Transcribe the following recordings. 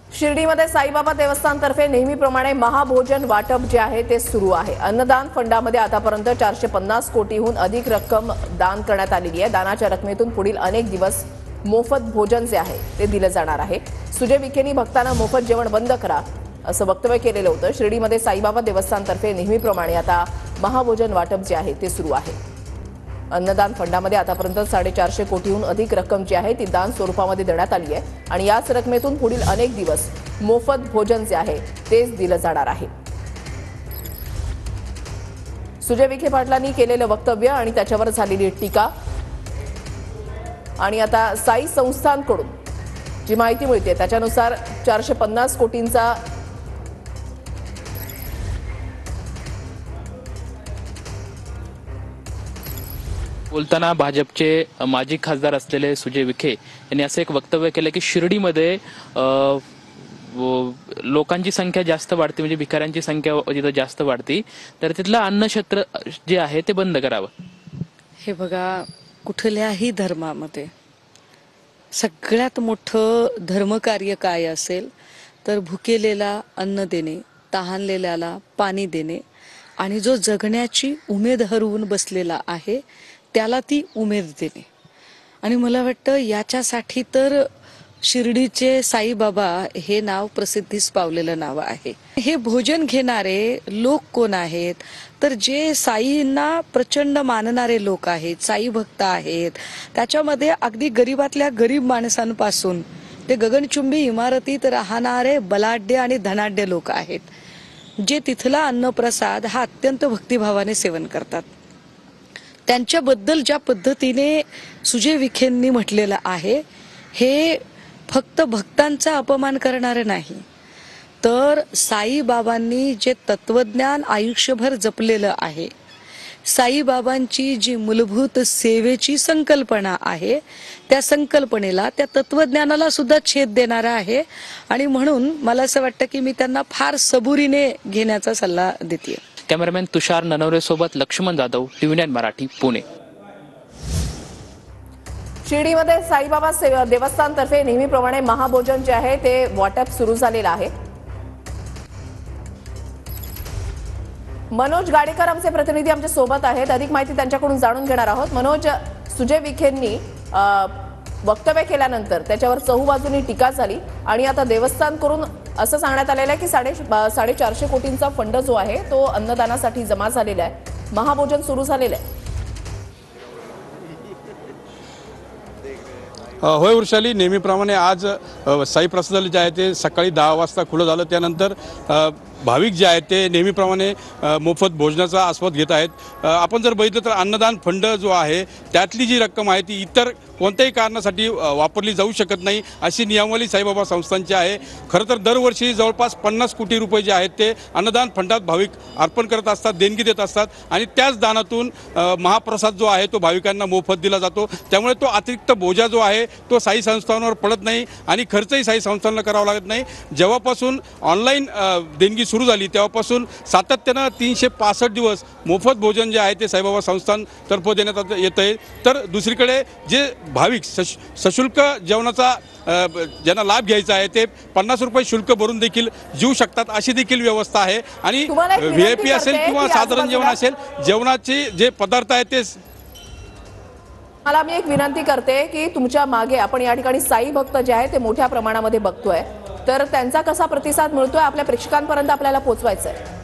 शिर्डीमध्ये साईबाबा देवस्थानतर्फे नेहमीप्रमाणे महाभोजन वाटप जे आहे ते सुरू आहे। अन्नदान फंडामध्ये आतापर्यंत 450 कोटीहून अधिक रक्कम दान करण्यात आलेली आहे। दानाच्या रकमेतून पुढील अनेक दिवस मोफत भोजन जे आहे ते दिले जाणार आहे। सुजय विखेंनी भक्तांना मोफत जेवण बंद करा असं वक्तव्य केलेलं होतं। शिर्डीमध्ये साईबाबा देवस्थानतर्फे नेहमीप्रमाणे आता महाभोजन वाटप जे आहे ते सुरू आहे। अन्नदान फंडामध्ये आतापर्यंत 450 कोटीहून अधिक रक्कम जी आहे ती दान स्वरूपामध्ये देण्यात आली आहे आणि याच रकमेतून पुढील अनेक दिवस मोफत भोजन जे आहे तेच दिलं जाणार आहे। सुजय विखे पाटलांनी केलेलं वक्तव्य आणि त्याच्यावर झालेली टीका आणि आता साई संस्थांकडून जी माहिती मिळते त्याच्यानुसार 450 कोटींचा बोलताना भाजपचे माजी खासदार असलेले सुजय विखे यांनी असं एक वक्तव्य केलं की शिर्डीमध्ये लोकांची संख्या जास्त वाढते, म्हणजे भिकाऱ्यांची संख्या तिथं जास्त वाढते, तर तिथलं अन्नक्षेत्र जे आहे ते बंद करावं। हे बघा, कुठल्याही धर्मामध्ये सगळ्यात मोठं धर्मकार्य काय असेल तर भुकेलेला अन्न देणे, तहानलेल्याला पाणी देणे आणि जो जगण्याची उमेद हरवून बसलेला आहे त्याला ती उमेद देणे। आणि मला वाटतं याच्यासाठी तर शिर्डीचे साईबाबा हे नाव प्रसिद्धीस पावलेलं नाव आहे। हे भोजन घेणारे लोक कोण आहेत तर जे साईंना प्रचंड मानणारे लोक आहेत, साई भक्त आहेत। त्याच्यामध्ये अगदी गरीबातल्या गरीब माणसांपासून ते गगनचुंबी इमारतीत राहणारे बलाढ्य आणि धनाढ्य लोक आहेत, जे तिथला अन्नप्रसाद हा अत्यंत भक्तिभावाने सेवन करतात। त्यांच्याबद्दल ज्या पद्धतीने सुजय विखेंनी म्हटलेलं आहे हे फक्त भक्तांचा अपमान करणारे नाही, तर साईबाबांनी जे तत्वज्ञान आयुष्यभर जपलेलं आहे, साईबाबांची जी मूलभूत सेवेची संकल्पना आहे त्या संकल्पनेला, त्या तत्वज्ञानाला सुद्धा छेद देणारा आहे। आणि म्हणून मला असं वाटतं की मी त्यांना फार सबुरीने घेण्याचा सल्ला देते। कॅमेरामॅन तुषार ननवरे सोबत लक्ष्मण जाधव, TV9 मराठी, पुणे। शिर्डीमध्ये साईबाबा देवस्थानतर्फे नेहमीप्रमाणे महाभोजन जे आहे ते वाटप सुरू झालेलं आहे। मनोज गाडेकर आमचे प्रतिनिधी आमच्या सोबत आहेत, अधिक माहिती त्यांच्याकडून जाणून घेणार आहोत। मनोज, सुजय विखेंनी वक्तव्य केल्यानंतर त्याच्यावर चहूबाजूनी टीका झाली आणि आता देवस्थानकडून असं सांगण्यात आलेलं आहे की 450 कोटींचा फंड जो आहे तो अन्नदानासाठी जमा झालेला आहे, महाभोजन सुरू झालेलं आहे। होय वृषाली, नेहमीप्रमाणे आज साई प्रसादालय जे आहे ते सकाळी 10 वाजता खुलं झालं। त्यानंतर भाविक जे आहेत ते नेहमीप्रमाणे मोफत भोजनाचा आस्वाद घेत आहेत। आपण जर बघितलं तर अन्नदान फंड जो आहे त्यातली जी रक्कम आहे ती इतर कोणत्याही कारणासाठी वापरली जाऊ शकत नाही अशी नियमावली साईबाबा संस्थांची आहे। खरं तर दरवर्षी जवळपास 50 कोटी रुपये जे आहेत ते अन्नदान फंडात भाविक अर्पण करत असतात, देणगी देत असतात आणि त्याच दानातून महाप्रसाद जो आहे तो भाविकांना मोफत दिला जातो। त्यामुळे तो अतिरिक्त बोजा जो आहे तो साई संस्थांवर पडत नाही आणि खर्चही साई संस्थांना करावा लागत नाही। जेव्हापासून ऑनलाईन देणगी सुरू झाली तेव्हापासून सातत्यानं 365 दिवस मोफत भोजन जे आहे ते साईबाबा संस्थांतर्फे देण्यात येत आहे। तर दुसरीकडे जे भाविक सशुल्क जेवणाचा ज्यांना लाभ घ्यायचा आहे ते 50 रुपये शुल्क भरून देखील जेवू शकतात अशी देखील व्यवस्था आहे। आणि VIP असेल किंवा साधारण जेवण असेल, जेवणाचे जे पदार्थ आहेत ते मला मी एक विनंती करते की तुमच्या मागे आपण या ठिकाणी साई भक्त जे आहे ते मोठ्या प्रमाणामध्ये बघतोय, तर त्यांचा कसा प्रतिसाद मिळतोय आपल्या प्रेक्षकांपर्यंत आपल्याला पोहोचवायचं आहे।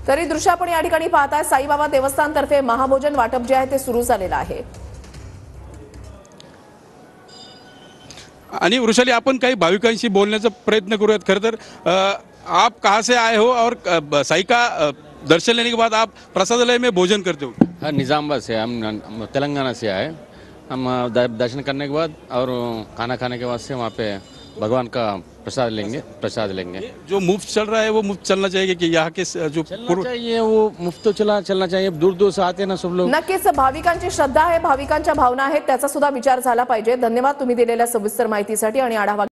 तरी दृश्य आपण या ठिकाणी पाहताय, साईबाबा देवस्थानतर्फे महाभोजन वाटप जे आहे ते सुरू झालेलं आहे। आणि वृषाली, आपण काही भाविकांशी बोलण्याचा प्रयत्न करूयात। खरं तर आप कहाँ से आए हो और साई का दर्शन लेने के बाद आप प्रसादालय में भोजन करते हो? हाँ, निज़ामाबाद से, हम तेलंगाना से आए। हम दर्शन करने के बाद और खाना खाने के बाद से वहाँ पे भगवान का प्रसाद लेंगे। जो मुफ्त चल रहा है वो मुफ्त चलना चाहिए कि यहाँ के जो चाहिए वो मुफ्त तो चलना चाहिए। दूर दूर से आते हैं ना सब लोग। नक्कीच भाविकांची श्रद्धा आहे, भाविकांच्या भावना आहेत, त्याचा सुद्धा विचार झाला पाहिजे। धन्यवाद तुम्ही दिलेल्या सविस्तर माहितीसाठी आणि आढावा